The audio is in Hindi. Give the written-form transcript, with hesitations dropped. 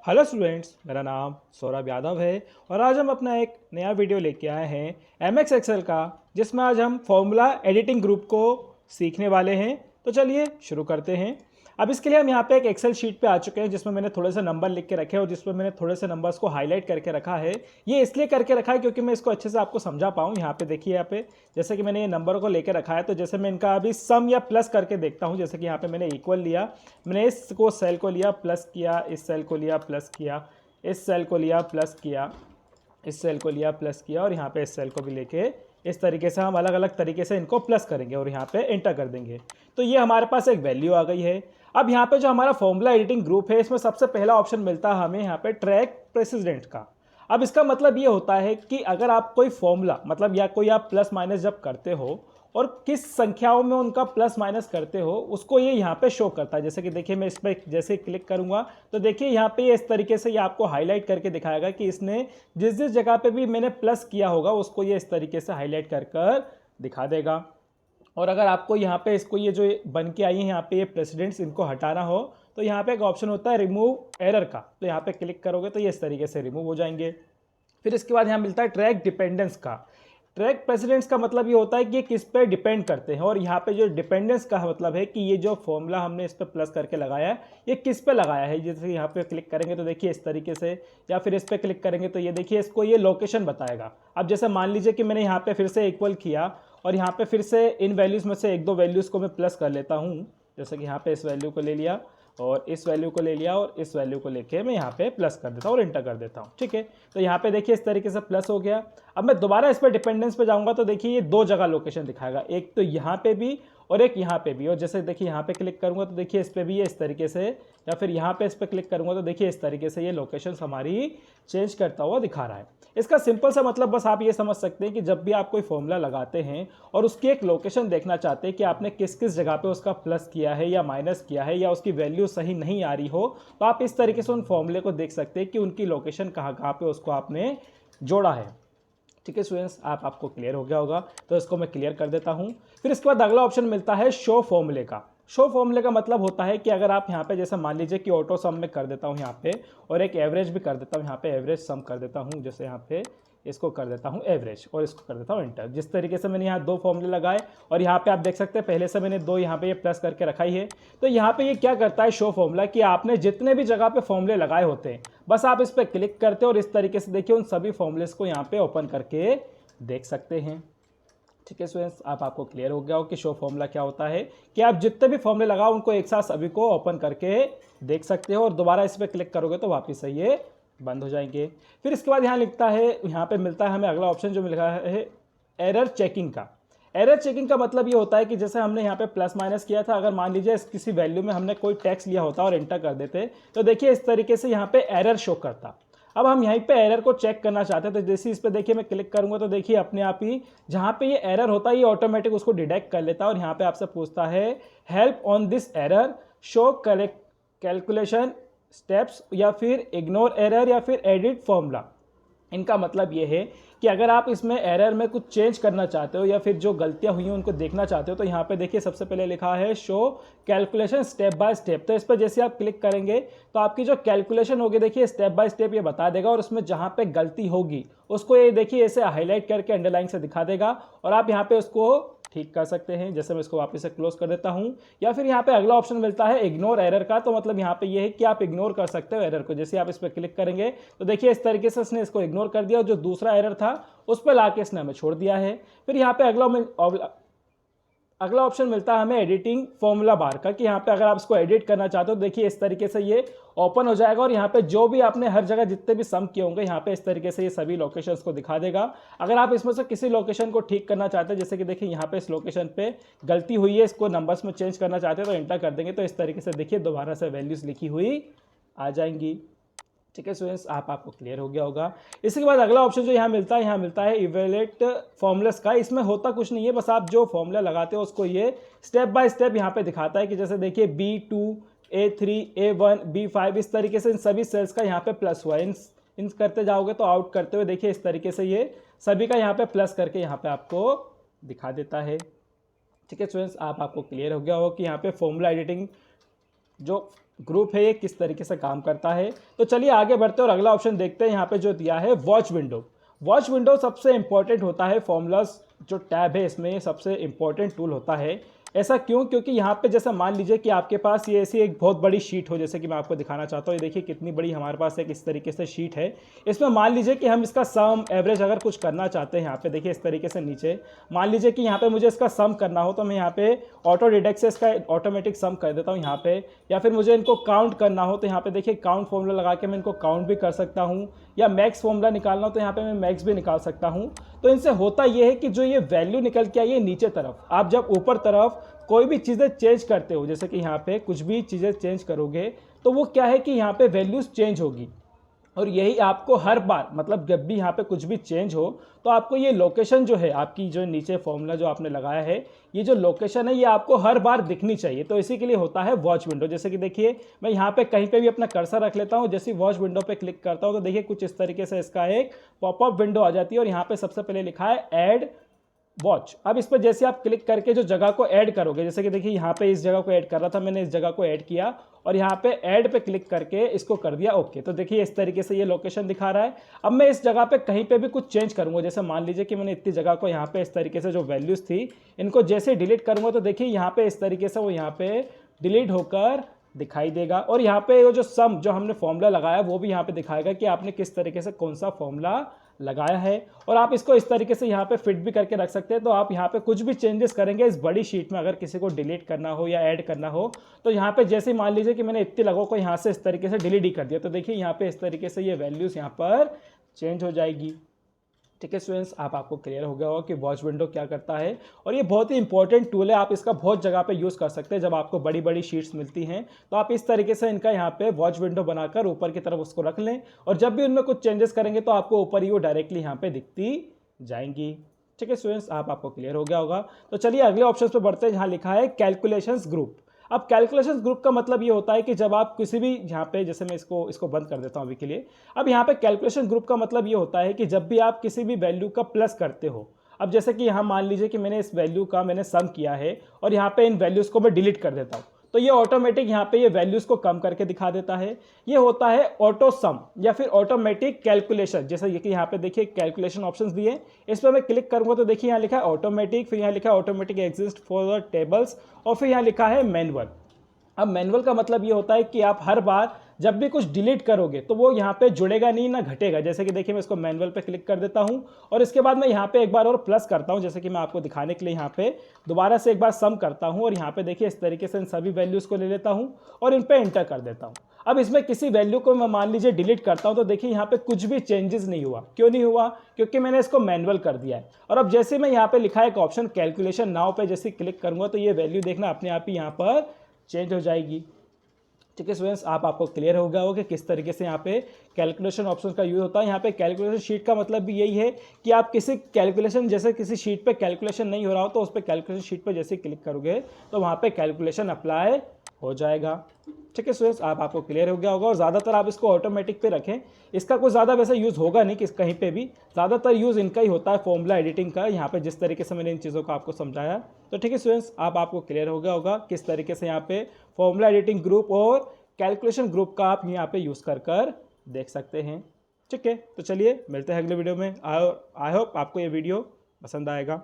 हेलो स्टूडेंट्स, मेरा नाम सौरभ यादव है और आज हम अपना एक नया वीडियो लेके आए हैं एम एक्स एक्सेल का, जिसमें आज हम फॉर्मूला एडिटिंग ग्रुप को सीखने वाले हैं। तो चलिए शुरू करते हैं। अब इसके लिए हम यहाँ पे एक एक्सेल शीट पे आ चुके हैं, जिसमें मैंने थोड़े से नंबर लिख के रखे हैं और जिसमें मैंने थोड़े से नंबर्स को हाईलाइट करके रखा है। ये इसलिए करके रखा है क्योंकि मैं इसको अच्छे से आपको समझा पाऊँ। यहाँ पे देखिए, यहाँ पे जैसे कि मैंने ये नंबर को लेकर रखा है, तो जैसे मैं इनका अभी सम या प्लस करके देखता हूँ। जैसे कि यहाँ पे मैंने इक्वल लिया, मैंने इसको सेल को लिया प्लस किया, इस सेल को लिया प्लस किया, इस सेल को लिया प्लस किया, इस सेल को लिया प्लस किया और यहाँ पे इस सेल को भी लेके इस तरीके से हम अलग अलग तरीके से इनको प्लस करेंगे और यहाँ पे एंटर कर देंगे। तो ये हमारे पास एक वैल्यू आ गई है। अब यहाँ पे जो हमारा फॉर्मूला एडिटिंग ग्रुप है, इसमें सबसे पहला ऑप्शन मिलता है हमें यहाँ पे ट्रैक प्रेसिडेंट का। अब इसका मतलब ये होता है कि अगर आप कोई फॉर्मूला मतलब या कोई आप प्लस माइनस जब करते हो और किस संख्याओं में उनका प्लस माइनस करते हो, उसको ये यहाँ पे शो करता है। जैसे कि देखिए, मैं इस पर जैसे क्लिक करूँगा तो देखिए यहाँ पे इस तरीके से ये आपको हाईलाइट करके दिखाएगा कि इसने जिस जिस जगह पे भी मैंने प्लस किया होगा उसको ये इस तरीके से हाईलाइट कर कर दिखा देगा। और अगर आपको यहाँ पे इसको ये जो बन के आई है यहाँ पे ये प्रेसिडेंट्स, इनको हटाना हो तो यहाँ पे एक ऑप्शन होता है रिमूव एरर का, तो यहाँ पे क्लिक करोगे तो ये इस तरीके से रिमूव हो जाएंगे। फिर इसके बाद यहाँ मिलता है ट्रैक डिपेंडेंस का। ट्रैक प्रेसिडेंस का मतलब ये होता है कि ये किस पे डिपेंड करते हैं, और यहाँ पे जो डिपेंडेंस का मतलब है कि ये जो फॉर्मूला हमने इस पर प्लस करके लगाया है ये किस पे लगाया है। जैसे यहाँ पे क्लिक करेंगे तो देखिए इस तरीके से, या फिर इस पर क्लिक करेंगे तो ये देखिए इसको ये लोकेशन बताएगा। अब जैसे मान लीजिए कि मैंने यहाँ पे फिर से इक्वल किया और यहाँ पे फिर से इन वैल्यूज़ में से एक दो वैल्यूज़ को मैं प्लस कर लेता हूँ। जैसे कि यहाँ पे इस वैल्यू को ले लिया और इस वैल्यू को ले लिया और इस वैल्यू को लेके मैं यहाँ पे प्लस कर देता हूँ और इंटर कर देता हूँ। ठीक है, तो यहाँ पे देखिए इस तरीके से प्लस हो गया। अब मैं दोबारा इस पर डिपेंडेंस पे जाऊँगा तो देखिए ये दो जगह लोकेशन दिखाएगा, एक तो यहाँ पे भी और एक यहाँ पे भी। और जैसे देखिए यहाँ पे क्लिक करूँगा तो देखिए इस पर भी ये इस तरीके से, या फिर यहाँ पे इस पर क्लिक करूँगा तो देखिए इस तरीके से ये लोकेशन हमारी चेंज करता हुआ दिखा रहा है। इसका सिंपल सा मतलब बस आप ये समझ सकते हैं कि जब भी आप कोई फॉर्मूला लगाते हैं और उसकी एक लोकेशन देखना चाहते हैं कि आपने किस किस जगह पे उसका प्लस किया है या माइनस किया है या उसकी वैल्यू सही नहीं आ रही हो, तो आप इस तरीके से उन फॉर्मूले को देख सकते हैं कि उनकी लोकेशन कहाँ कहाँ पे उसको आपने जोड़ा है। ठीक है स्टूडेंट्स, आपको क्लियर हो गया होगा, तो इसको मैं क्लियर कर देता हूँ। फिर इसके बाद अगला ऑप्शन मिलता है शो फॉर्मूले का। शो फॉर्मूले का मतलब होता है कि अगर आप यहाँ पे जैसे मान लीजिए कि ऑटो सम में कर देता हूँ यहाँ पे, और एक एवरेज भी कर देता हूँ यहाँ पे, एवरेज सम कर देता हूँ। जैसे यहाँ पे इसको कर देता हूँ एवरेज और इसको कर देता हूँ इंटर। जिस तरीके से मैंने यहाँ दो फॉर्मूले लगाए और यहाँ पे आप देख सकते हैं पहले से मैंने दो यहाँ पे ये प्लस करके रखा ही है। तो यहाँ पे ये क्या करता है शो फॉर्मूला, कि आपने जितने भी जगह पे फॉर्मूले लगाए होते हैं बस आप इस पर क्लिक करते हो और इस तरीके से देखिए उन सभी फॉर्मूलेस को यहाँ पे ओपन करके देख सकते हैं। ठीक है स्टूडेंट्स, आपको क्लियर हो गया हो कि शो फॉर्मूला क्या होता है, कि आप जितने भी फॉर्मूले लगाओ उनको एक साथ सभी को ओपन करके देख सकते हो और दोबारा इस पर क्लिक करोगे तो वापस से ये बंद हो जाएंगे। फिर इसके बाद यहाँ लिखता है, यहाँ पे मिलता है हमें अगला ऑप्शन जो मिल रहा है एरर चेकिंग का। एरर चेकिंग का मतलब ये होता है कि जैसे हमने यहाँ पे प्लस माइनस किया था, अगर मान लीजिए किसी वैल्यू में हमने कोई टैक्स लिया होता और एंटर कर देते तो देखिए इस तरीके से यहाँ पे एरर शो करता। अब हम यहीं पे एरर को चेक करना चाहते हैं तो जैसे इस पे देखिए मैं क्लिक करूंगा तो देखिए अपने आप ही जहाँ पे ये एरर होता है ये ऑटोमेटिक उसको डिटेक्ट कर लेता है और यहाँ पे आपसे पूछता है help on this error, show calculation steps, या फिर इग्नोर एरर, या फिर एडिट फॉर्मूला। इनका मतलब ये है कि अगर आप इसमें एरर में कुछ चेंज करना चाहते हो या फिर जो गलतियां हुई हैं उनको देखना चाहते हो तो यहाँ पे देखिए सबसे पहले लिखा है show calculation step by step. तो इस पर जैसे आप क्लिक करेंगे तो आपकी जो कैलकुलेशन होगी देखिए स्टेप बाय स्टेप ये बता देगा, और उसमें जहाँ पे गलती होगी उसको ये देखिए ऐसे हाईलाइट करके अंडरलाइन से दिखा देगा और आप यहाँ पे उसको ठीक कर सकते हैं। जैसे मैं इसको वापस से क्लोज कर देता हूं, या फिर यहाँ पे अगला ऑप्शन मिलता है इग्नोर एरर का। तो मतलब यहाँ पे ये है कि आप इग्नोर कर सकते हो एरर को। जैसे आप इस पर क्लिक करेंगे तो देखिए इस तरीके से इसने इसको इग्नोर कर दिया और जो दूसरा एरर था उस पर लाके इसने हमें छोड़ दिया है। फिर यहाँ पे अगला ऑप्शन मिलता है हमें एडिटिंग फॉर्मूला बार का, कि यहाँ पे अगर आप इसको एडिट करना चाहते हो देखिए इस तरीके से ये ओपन हो जाएगा और यहाँ पे जो भी आपने हर जगह जितने भी सम किए होंगे यहाँ पे इस तरीके से ये सभी लोकेशंस को दिखा देगा। अगर आप इसमें से किसी लोकेशन को ठीक करना चाहते हैं, जैसे कि देखिए यहाँ पे इस लोकेशन पे गलती हुई है, इसको नंबर्स में चेंज करना चाहते हैं तो एंटर कर देंगे तो इस तरीके से देखिए दोबारा से वैल्यूज लिखी हुई आ जाएंगी। ठीक है स्टूडेंट्स, आपको क्लियर हो गया होगा। इसके बाद अगला ऑप्शन जो यहाँ मिलता है इवेल्युएट फॉर्मूलास का। इसमें होता कुछ नहीं है, बस आप जो फॉर्मूला लगाते हो उसको ये स्टेप बाय स्टेप यहाँ पे दिखाता है कि जैसे देखिए B2, A3, A1, B5 इस तरीके से इन सभी सेल्स का यहाँ पे प्लस हुआ है। इन करते जाओगे तो आउट करते हुए देखिए इस तरीके से ये सभी का यहाँ पे प्लस करके यहाँ पे आपको दिखा देता है। ठीक है स्टूडेंट्स, आपको क्लियर हो गया हो कि यहाँ पे फॉर्मूला एडिटिंग जो ग्रुप है ये किस तरीके से काम करता है। तो चलिए आगे बढ़ते हैं और अगला ऑप्शन देखते हैं। यहाँ पे जो दिया है वॉच विंडो। वॉच विंडो सबसे इंपॉर्टेंट होता है फॉर्मूलाज जो टैब है इसमें सबसे इंपॉर्टेंट टूल होता है। ऐसा क्यों? क्योंकि यहाँ पे जैसे मान लीजिए कि आपके पास ये ऐसी एक बहुत बड़ी शीट हो, जैसे कि मैं आपको दिखाना चाहता हूँ। ये देखिए कितनी बड़ी हमारे पास एक इस तरीके से शीट है। इसमें मान लीजिए कि हम इसका सम एवरेज अगर कुछ करना चाहते हैं, यहाँ पे देखिए इस तरीके से नीचे मान लीजिए कि यहाँ पे मुझे इसका सम करना हो, तो मैं यहाँ पे ऑटो डिडक्ट से इसका ऑटोमेटिक सम कर देता हूँ यहाँ पे। या फिर मुझे इनको काउंट करना हो तो यहाँ पे देखिए काउंट फॉर्मूला लगा के मैं इनको काउंट भी कर सकता हूँ, या मैक्स फॉर्मूला निकालना हो तो यहाँ पे मैं मैक्स भी निकाल सकता हूँ। तो इनसे होता ये है कि जो ये वैल्यू निकल के आई है नीचे तरफ, आप जब ऊपर तरफ कोई भी चीज़ें चेंज करते हो, जैसे कि यहाँ पे कुछ भी चीज़ें चेंज करोगे तो वो क्या है कि यहाँ पे वैल्यूज चेंज होगी। और यही आपको हर बार मतलब जब भी यहाँ पे कुछ भी चेंज हो तो आपको ये लोकेशन जो है आपकी जो नीचे फॉर्मूला जो आपने लगाया है, ये जो लोकेशन है ये आपको हर बार दिखनी चाहिए। तो इसी के लिए होता है वॉच विंडो। जैसे कि देखिए मैं यहाँ पे कहीं पे भी अपना कर्सर रख लेता हूँ, जैसे वॉच विंडो पे क्लिक करता हूँ तो देखिए कुछ इस तरीके से इसका एक पॉपअप विंडो आ जाती है और यहाँ पे सबसे पहले लिखा है ऐड वॉच। अब इस पर जैसे आप क्लिक करके जो जगह को ऐड करोगे, जैसे कि देखिए यहाँ पे इस जगह को ऐड कर रहा था मैंने, इस जगह को ऐड किया और यहाँ पे ऐड पे क्लिक करके इसको कर दिया ओके। तो देखिए इस तरीके से ये लोकेशन दिखा रहा है। अब मैं इस जगह पे कहीं पे भी कुछ चेंज करूंगा, जैसे मान लीजिए कि मैंने इतनी जगह को यहाँ पे इस तरीके से जो वैल्यूज थी इनको जैसे डिलीट करूंगा तो देखिए यहाँ पे इस तरीके से वो यहाँ पे डिलीट होकर दिखाई देगा। और यहाँ पे वो जो सम जो हमने फॉर्मूला लगाया वो भी यहाँ पे दिखाएगा कि आपने किस तरीके से कौन सा फॉर्मूला लगाया है। और आप इसको इस तरीके से यहाँ पे फिट भी करके रख सकते हैं। तो आप यहाँ पे कुछ भी चेंजेस करेंगे इस बड़ी शीट में, अगर किसी को डिलीट करना हो या ऐड करना हो तो यहाँ पे जैसे मान लीजिए कि मैंने इतने लोगों को यहाँ से इस तरीके से डिलीट ही कर दिया, तो देखिए यहाँ पे इस तरीके से ये वैल्यूज यहाँ पर चेंज हो जाएगी। ठीक है स्टूडेंट्स, आपको क्लियर हो गया होगा कि वॉच विंडो क्या करता है। और ये बहुत ही इंपॉर्टेंट टूल है, आप इसका बहुत जगह पे यूज़ कर सकते हैं। जब आपको बड़ी बड़ी शीट्स मिलती हैं तो आप इस तरीके से इनका यहाँ पे वॉच विंडो बनाकर ऊपर की तरफ उसको रख लें और जब भी उनमें कुछ चेंजेस करेंगे तो आपको ऊपर ही वो डायरेक्टली यहाँ पे दिखती जाएंगी। ठीक है स्टूडेंट्स, आपको क्लियर हो गया होगा। तो चलिए अगले ऑप्शन पे बढ़ते हैं जहाँ लिखा है कैलकुलेशंस ग्रुप। अब कैलकुलेशन ग्रुप का मतलब ये होता है कि जब आप किसी भी यहाँ पे, जैसे मैं इसको बंद कर देता हूँ अभी के लिए। अब यहाँ पे कैलकुलेशन ग्रुप का मतलब ये होता है कि जब भी आप किसी भी वैल्यू का प्लस करते हो, अब जैसे कि यहाँ मान लीजिए कि मैंने इस वैल्यू का मैंने सम किया है और यहाँ पे इन वैल्यूज़ को मैं डिलीट कर देता हूँ तो ये ऑटोमेटिक यहाँ पे ये वैल्यूज़ को कम करके दिखा देता है। ये होता है ऑटो सम या फिर ऑटोमेटिक कैलकुलेशन। जैसे ये कि यहाँ पे देखिए कैलकुलेशन ऑप्शंस दिए, इस पर मैं क्लिक करूँगा तो देखिए यहाँ लिखा है ऑटोमेटिक, फिर यहाँ लिखा है automatic exist for the tables और फिर यहाँ लिखा है मैनुअल। अब मैनुअल का मतलब ये होता है कि आप हर बार जब भी कुछ डिलीट करोगे तो वो यहाँ पे जुड़ेगा नहीं ना घटेगा। जैसे कि देखिए मैं इसको मैनुअल पे क्लिक कर देता हूँ और इसके बाद मैं यहाँ पे एक बार और प्लस करता हूँ, जैसे कि मैं आपको दिखाने के लिए यहाँ पे दोबारा से एक बार सम करता हूँ और यहाँ पे देखिए इस तरीके से इन सभी वैल्यूज़ को ले लेता हूँ और इन पर एंटर कर देता हूँ। अब इसमें किसी वैल्यू को मैं मान लीजिए डिलीट करता हूँ तो देखिए यहाँ पे कुछ भी चेंजेस नहीं हुआ। क्यों नहीं हुआ? क्योंकि मैंने इसको मैनुअल कर दिया है। और अब जैसे मैं यहाँ पे लिखा है एक ऑप्शन कैलकुलेशन नाउ पे जैसे क्लिक करूँगा तो ये वैल्यू देखना अपने आप ही यहाँ पर चेंज हो जाएगी। ठीक है स्टूडेंट्स, आपको क्लियर हो गया होगा कि किस तरीके से यहाँ पे कैलकुलेशन ऑप्शन का यूज होता है। यहाँ पे कैलकुलेशन शीट का मतलब भी यही है कि आप किसी कैलकुलेशन, जैसे किसी शीट पे कैलकुलेशन नहीं हो रहा हो तो उस पर कैलकुलेशन शीट पे जैसे क्लिक करोगे तो वहाँ पे कैलकुलेशन अप्लाई हो जाएगा। ठीक है स्टूडेंट्स, आपको क्लियर हो गया होगा। और ज़्यादातर आप इसको ऑटोमेटिक पे रखें, इसका कुछ ज़्यादा वैसे यूज़ होगा नहीं कि कहीं पे भी, ज़्यादातर यूज़ इनका ही होता है फॉर्मूला एडिटिंग का, यहाँ पे जिस तरीके से मैंने इन चीज़ों को आपको समझाया। तो ठीक है स्टूडेंट्स, आपको क्लियर हो गया होगा किस तरीके से यहाँ पे फॉर्मूला एडिटिंग ग्रुप और कैलकुलेशन ग्रुप का आप यहाँ पे यूज़ कर देख सकते हैं। ठीक है, तो चलिए मिलते हैं अगले वीडियो में। आई होप आपको ये वीडियो पसंद आएगा।